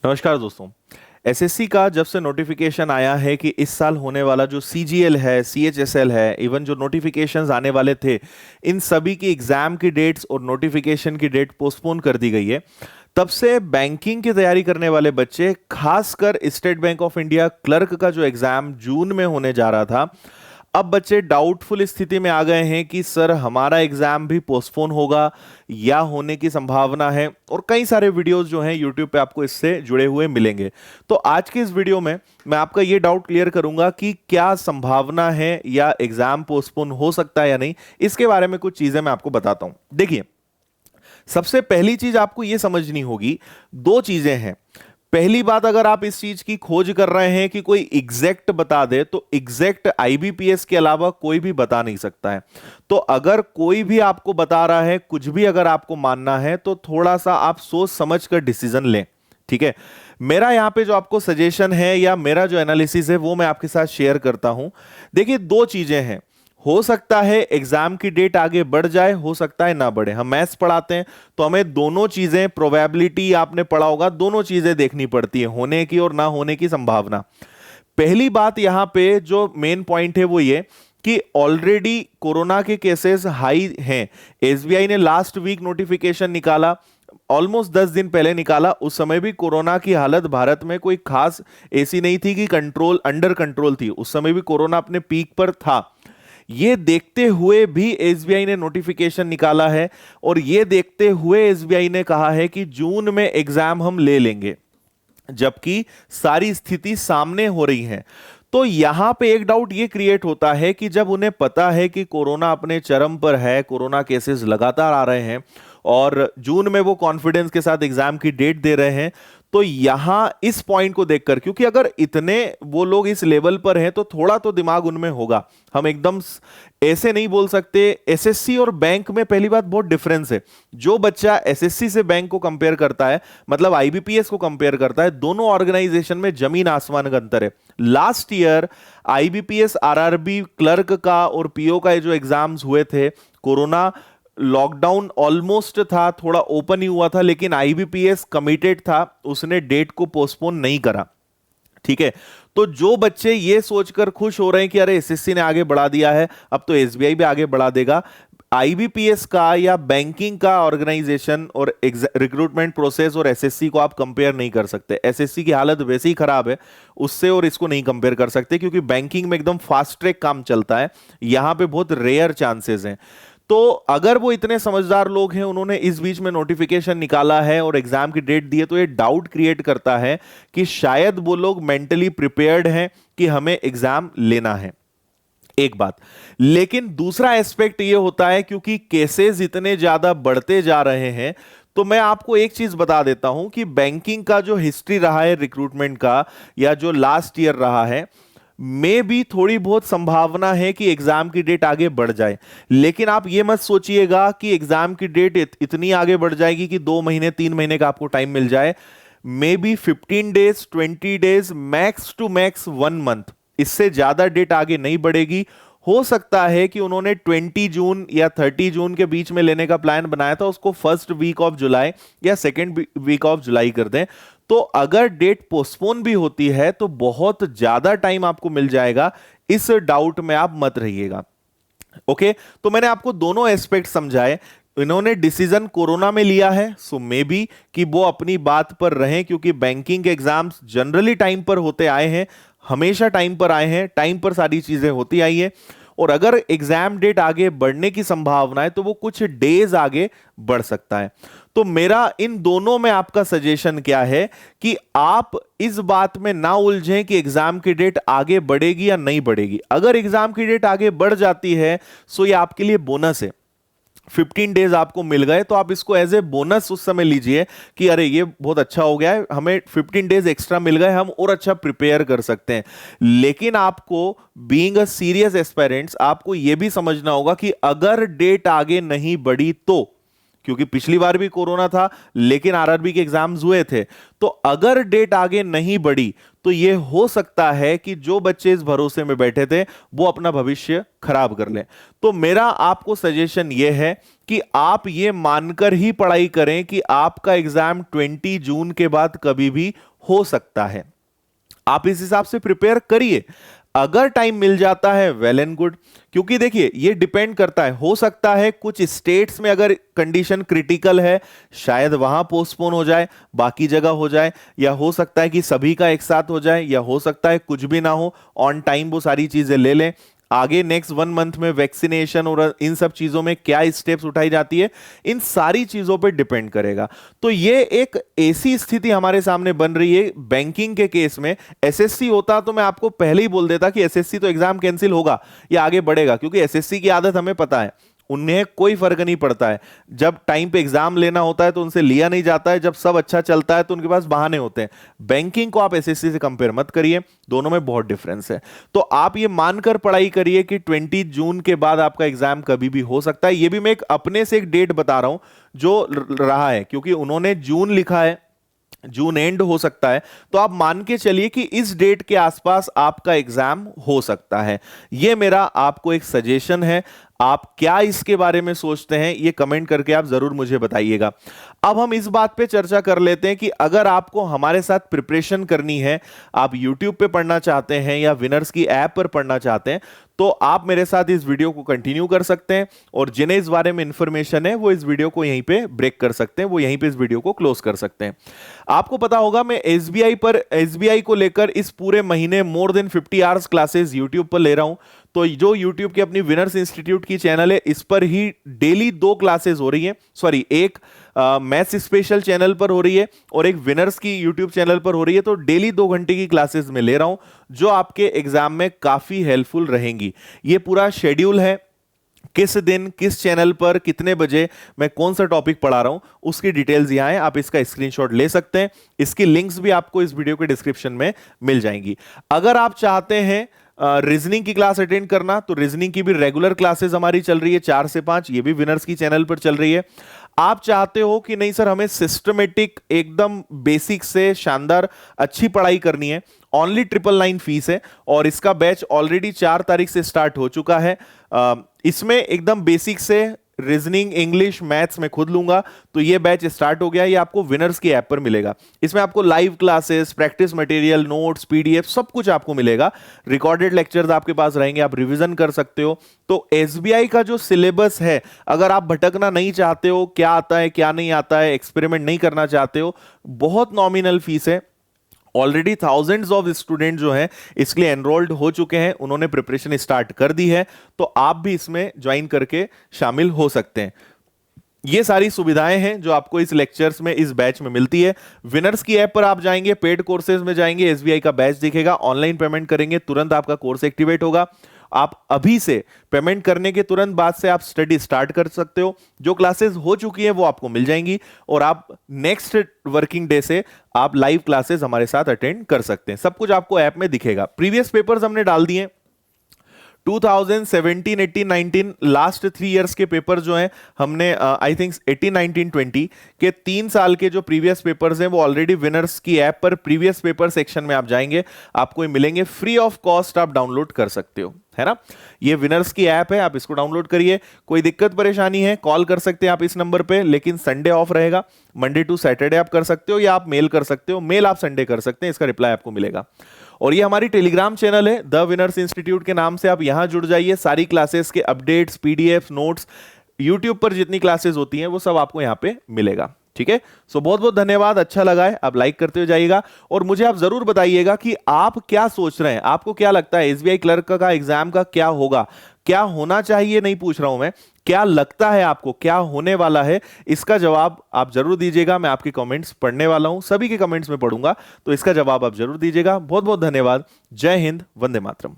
नमस्कार दोस्तों। एसएससी का जब से नोटिफिकेशन आया है कि इस साल होने वाला जो सीजीएल है, सीएचएसएल है, इवन जो नोटिफिकेशंस आने वाले थे, इन सभी की एग्जाम की डेट्स और नोटिफिकेशन की डेट पोस्टपोन कर दी गई है। तब से बैंकिंग की तैयारी करने वाले बच्चे, खासकर state bank of India clerk का जो एग्जाम जून में होने जा रहा था, अब बच्चे डाउटफुल स्थिति में आ गए हैं कि सर हमारा एग्जाम भी पोस्टपोन होगा या होने की संभावना है। और कई सारे वीडियोस जो हैं यूट्यूब पे आपको इससे जुड़े हुए मिलेंगे। तो आज के इस वीडियो में मैं आपका ये डाउट क्लियर करूंगा कि क्या संभावना है या एग्जाम पोस्टपोन हो सकता है या नहीं। इसके बारे में कुछ चीजें मैं आपको बताता हूं। देखिए, सबसे पहली चीज आपको यह समझनी होगी, दो चीजें हैं। पहली बात, अगर आप इस चीज की खोज कर रहे हैं कि कोई एग्जैक्ट बता दे, तो एग्जैक्ट आईबीपीएस के अलावा कोई भी बता नहीं सकता है। तो अगर कोई भी आपको बता रहा है, कुछ भी अगर आपको मानना है, तो थोड़ा सा आप सोच समझ कर डिसीजन लें। ठीक है। मेरा यहां पे जो आपको सजेशन है या मेरा जो एनालिसिस है वो मैं आपके साथ शेयर करता हूं। देखिए, दो चीजें हैं। हो सकता है एग्जाम की डेट आगे बढ़ जाए, हो सकता है ना बढ़े। हम मैथ्स पढ़ाते हैं तो हमें दोनों चीजें, प्रोबेबिलिटी आपने पढ़ा होगा, दोनों चीजें देखनी पड़ती है, होने की और ना होने की संभावना। पहली बात यहां पे जो मेन पॉइंट है वो ये कि ऑलरेडी कोरोना के केसेस हाई हैं। एसबीआई ने लास्ट वीक नोटिफिकेशन निकाला, ऑलमोस्ट 10 दिन पहले निकाला। उस समय भी कोरोना की हालत भारत में कोई खास ऐसी नहीं थी कि कंट्रोल, अंडर कंट्रोल थी। उस समय भी कोरोना अपने पीक पर था। ये देखते हुए भी एसबीआई ने नोटिफिकेशन निकाला है और ये देखते हुए एसबीआई ने कहा है कि जून में एग्जाम हम ले लेंगे, जबकि सारी स्थिति सामने हो रही है। तो यहां पे एक डाउट ये क्रिएट होता है कि जब उन्हें पता है कि कोरोना अपने चरम पर है, कोरोना केसेस लगातार आ रहे हैं और जून में वो कॉन्फिडेंस के साथ एग्जाम की डेट दे रहे हैं, तो यहां इस पॉइंट को देखकर, क्योंकि अगर इतने वो लोग इस लेवल पर हैं तो थोड़ा तो दिमाग उनमें होगा। हम एकदम ऐसे नहीं बोल सकते। एसएससी और बैंक में पहली बात बहुत डिफरेंस है। जो बच्चा एसएससी से बैंक को कंपेयर करता है, मतलब आईबीपीएस को कंपेयर करता है, दोनों ऑर्गेनाइजेशन में जमीन आसमान का अंतर है। Last year IBPS, RRB clerk का और पीओ का जो एग्जाम्स हुए थे, कोरोना लॉकडाउन ऑलमोस्ट था, थोड़ा ओपन ही हुआ था, लेकिन आईबीपीएस कमिटेड था, उसने डेट को पोस्टपोन नहीं करा। ठीक है। तो जो बच्चे ये सोचकर खुश हो रहे हैं कि अरे एसएससी ने आगे बढ़ा दिया है, अब तो एसबीआई भी आगे बढ़ा देगा, आईबीपीएस का या बैंकिंग का ऑर्गेनाइजेशन और रिक्रूटमेंट प्रोसेस और एसएससी को आप कंपेयर नहीं कर सकते। एसएससी की हालत वैसे ही खराब है उससे, और इसको नहीं कंपेयर कर सकते क्योंकि बैंकिंग में एकदम फास्ट ट्रैक काम चलता है, यहां पे बहुत रेयर चांसेस हैं। तो अगर वो इतने समझदार लोग हैं, उन्होंने इस बीच में नोटिफिकेशन निकाला है और एग्जाम की डेट दी है, तो ये डाउट क्रिएट करता है कि शायद वो लोग मेंटली प्रिपेयर्ड हैं कि हमें एग्जाम लेना है। एक बात। लेकिन दूसरा एस्पेक्ट ये होता है, क्योंकि केसेस इतने ज्यादा बढ़ते जा रहे हैं, तो मैं आपको एक चीज बता देता हूं कि बैंकिंग का जो हिस्ट्री रहा है रिक्रूटमेंट का, या जो लास्ट ईयर रहा है, में भी थोड़ी बहुत संभावना है कि एग्जाम की डेट आगे बढ़ जाए। लेकिन आप ये मत सोचिएगा कि एग्जाम की डेट इतनी आगे बढ़ जाएगी कि 2 महीने 3 महीने का आपको टाइम मिल जाए। Maybe 15 days, 20 days, max to max 1 month, इससे ज्यादा डेट आगे नहीं बढ़ेगी। हो सकता है कि उन्होंने 20 जून या 30 जून के बीच में लेने का प्लान बनाया था, उसको फर्स्ट वीक ऑफ जुलाई या सेकेंड वीक ऑफ जुलाई कर दें। तो अगर डेट पोस्टपोन भी होती है तो बहुत ज्यादा टाइम आपको मिल जाएगा, इस डाउट में आप मत रहिएगा। ओके। तो मैंने आपको दोनों एस्पेक्ट समझाए। इन्होंने डिसीजन कोरोना में लिया है, सो मे बी कि वो अपनी बात पर रहें, क्योंकि बैंकिंग के एग्जाम्स जनरली टाइम पर होते आए हैं, हमेशा टाइम पर आए हैं, टाइम पर सारी चीजें होती आई है। और अगर एग्जाम डेट आगे बढ़ने की संभावना है तो वो कुछ डेज आगे बढ़ सकता है। तो मेरा इन दोनों में आपका सजेशन क्या है कि आप इस बात में ना उलझें कि एग्जाम की डेट आगे बढ़ेगी या नहीं बढ़ेगी। अगर एग्जाम की डेट आगे बढ़ जाती है सो ये आपके लिए बोनस है। 15 डेज आपको मिल गए तो आप इसको एज ए बोनस उस समय लीजिए कि अरे ये बहुत अच्छा हो गया है, हमें 15 डेज एक्स्ट्रा मिल गए, हम और अच्छा प्रिपेयर कर सकते हैं। लेकिन आपको बीइंग अ सीरियस एस्पायरेंट्स, आपको यह भी समझना होगा कि अगर डेट आगे नहीं बढ़ी तो, क्योंकि पिछली बार भी कोरोना था लेकिन आरआरबी के एग्जाम्स हुए थे, तो अगर डेट आगे नहीं बढ़ी तो यह हो सकता है कि जो बच्चे इस भरोसे में बैठे थे वो अपना भविष्य खराब कर लें। तो मेरा आपको सजेशन यह है कि आप ये मानकर ही पढ़ाई करें कि आपका एग्जाम 20 जून के बाद कभी भी हो सकता है। आप इस हिसाब से प्रिपेयर करिए। अगर टाइम मिल जाता है वेल एंड गुड, क्योंकि देखिए ये डिपेंड करता है, हो सकता है कुछ स्टेट्स में अगर कंडीशन क्रिटिकल है शायद वहां पोस्टपोन हो जाए, बाकी जगह हो जाए, या हो सकता है कि सभी का एक साथ हो जाए, या हो सकता है कुछ भी ना हो, ऑन टाइम वो सारी चीजें ले लें। आगे नेक्स्ट 1 मंथ में वैक्सीनेशन और इन सब चीजों में क्या स्टेप्स उठाई जाती है, इन सारी चीजों पे डिपेंड करेगा। तो ये एक ऐसी स्थिति हमारे सामने बन रही है बैंकिंग के केस में। एसएससी होता तो मैं आपको पहले ही बोल देता कि एसएससी तो एग्जाम कैंसिल होगा या आगे बढ़ेगा, क्योंकि एसएससी की आदत हमें पता है, उन्हें कोई फर्क नहीं पड़ता है। जब टाइम पे एग्जाम लेना होता है तो उनसे लिया नहीं जाता है, जब सब अच्छा चलता है तो उनके पास बहाने होते हैं। बैंकिंग को आप एसएससी से कंपेयर मत करिए, दोनों में बहुत डिफरेंस है। तो आप ये मानकर पढ़ाई करिए कि 20 जून के बाद आपका एग्जाम कभी भी हो सकता है। ये भी मैं एक अपने से एक डेट बता रहा हूं जो रहा है, क्योंकि उन्होंने जून लिखा है, जून एंड हो सकता है, तो आप मान के चलिए कि इस डेट के आसपास आपका एग्जाम हो सकता है। यह मेरा आपको एक सजेशन है। आप क्या इसके बारे में सोचते हैं ये कमेंट करके आप जरूर मुझे बताइएगा। अब हम इस बात पे चर्चा कर लेते हैं कि अगर आपको हमारे साथ प्रिपरेशन करनी है, आप YouTube पे पढ़ना चाहते हैं या विनर्स की ऐप पर पढ़ना चाहते हैं, तो आप मेरे साथ इस वीडियो को कंटिन्यू कर सकते हैं, और जिन्हें इस बारे में इंफॉर्मेशन है वो इस वीडियो को यहीं पे ब्रेक कर सकते हैं, वो यहीं पे इस वीडियो को क्लोज कर सकते हैं। आपको पता होगा मैं एसबीआई को लेकर इस पूरे महीने more than 50 hours classes YouTube पर ले रहा हूं। तो जो यूट्यूब की अपनी विनर्स इंस्टीट्यूट की चैनल है, इस पर ही डेली 2 क्लासेस हो रही हैं, सॉरी एक मैथ्स स्पेशल चैनल पर हो रही है और एक विनर्स की यूट्यूब चैनल पर हो रही है। तो डेली 2 घंटे की क्लासेस में ले रहा हूं जो आपके एग्जाम में काफी हेल्पफुल रहेंगी। ये पूरा शेड्यूल है, किस दिन किस चैनल पर कितने बजे मैं कौन सा टॉपिक पढ़ा रहा हूं उसकी डिटेल्स यहां है, आप इसका स्क्रीनशॉट ले सकते हैं। इसकी लिंक्स भी आपको इस वीडियो के डिस्क्रिप्शन में मिल जाएंगी। अगर आप चाहते हैं रीजनिंग की क्लास अटेंड करना, तो रीजनिंग की भी रेगुलर क्लासेस हमारी चल रही है 4 से 5, ये भी विनर्स की चैनल पर चल रही है। आप चाहते हो कि नहीं सर हमें सिस्टमेटिक एकदम बेसिक से शानदार अच्छी पढ़ाई करनी है, ओनली 999 फीस है, और इसका बैच ऑलरेडी 4 तारीख से स्टार्ट हो चुका है। इसमें एकदम बेसिक से रीजनिंग, इंग्लिश, मैथ्स में खुद लूंगा, तो ये बैच स्टार्ट हो गया। ये आपको विनर्स की ऐप पर मिलेगा। इसमें आपको live classes, practice material, notes, PDF सब कुछ आपको मिलेगा। रिकॉर्डेड लेक्चर्स आपके पास रहेंगे, आप रिवीजन कर सकते हो। तो एसबीआई का जो सिलेबस है, अगर आप भटकना नहीं चाहते हो, क्या आता है क्या नहीं आता है, एक्सपेरिमेंट नहीं करना चाहते हो, बहुत नॉमिनल फीस है। ऑलरेडी थाउजेंड्स ऑफ स्टूडेंट जो हैं इसके लिए एनरोल्ड हो चुके हैं, उन्होंने प्रिपरेशन स्टार्ट कर दी है, तो आप भी इसमें ज्वाइन करके शामिल हो सकते हैं। ये सारी सुविधाएं हैं जो आपको इस लेक्चर्स में, इस बैच में मिलती है। विनर्स की ऐप पर आप जाएंगे, पेड कोर्सेज में जाएंगे, एसबीआई का बैच दिखेगा, ऑनलाइन पेमेंट करेंगे, तुरंत आपका कोर्स एक्टिवेट होगा। आप अभी से पेमेंट करने के तुरंत बाद से आप स्टडी स्टार्ट कर सकते हो। जो क्लासेस हो चुकी हैं वो आपको मिल जाएंगी, और आप नेक्स्ट वर्किंग डे से आप लाइव क्लासेस हमारे साथ अटेंड कर सकते हैं। सब कुछ आपको ऐप में दिखेगा। प्रीवियस पेपर्स हमने डाल दिए 2017, 18, 19 लास्ट 3 इयर्स के पेपर जो हैं हमने आई थिंक 18, 19, 20 के 3 साल के जो प्रीवियस पेपर्स हैं वो ऑलरेडी विनर्स की ऐप पर प्रीवियस पेपर सेक्शन में आप जाएंगे, आपको ये मिलेंगे फ्री ऑफ कॉस्ट, आप डाउनलोड कर सकते हो, है ना। ये विनर्स की ऐप है, आप इसको डाउनलोड करिए। कोई दिक्कत परेशानी है कॉल कर सकते हैं आप इस नंबर पे, लेकिन संडे ऑफ रहेगा। मंडे टू सैटरडे आप कर सकते हो, या आप मेल कर सकते हो, मेल आप संडे कर सकते हैं, इसका रिप्लाई आपको मिलेगा। और ये हमारी टेलीग्राम चैनल है द विनर्स इंस्टीट्यूट के नाम से, आप यहां जुड़ जाइए। सारी क्लासेस के अपडेट्स, पीडीएफ, नोट्स, यूट्यूब पर जितनी क्लासेस होती हैं वो सब आपको यहां पे मिलेगा, ठीक है। सो बहुत बहुत धन्यवाद, अच्छा लगा है आप लाइक करते हुए जाइएगा, और मुझे आप जरूर बताइएगा कि आप क्या सोच रहे हैं, आपको क्या लगता है एसबीआई क्लर्क का एग्जाम का क्या होगा, क्या होना चाहिए, नहीं पूछ रहा हूं मैं, क्या लगता है आपको क्या होने वाला है, इसका जवाब आप जरूर दीजिएगा। मैं आपके कमेंट्स पढ़ने वाला हूं, सभी के कमेंट्स में पढ़ूंगा, तो इसका जवाब आप जरूर दीजिएगा। बहुत बहुत धन्यवाद। जय हिंद, वंदे मातरम।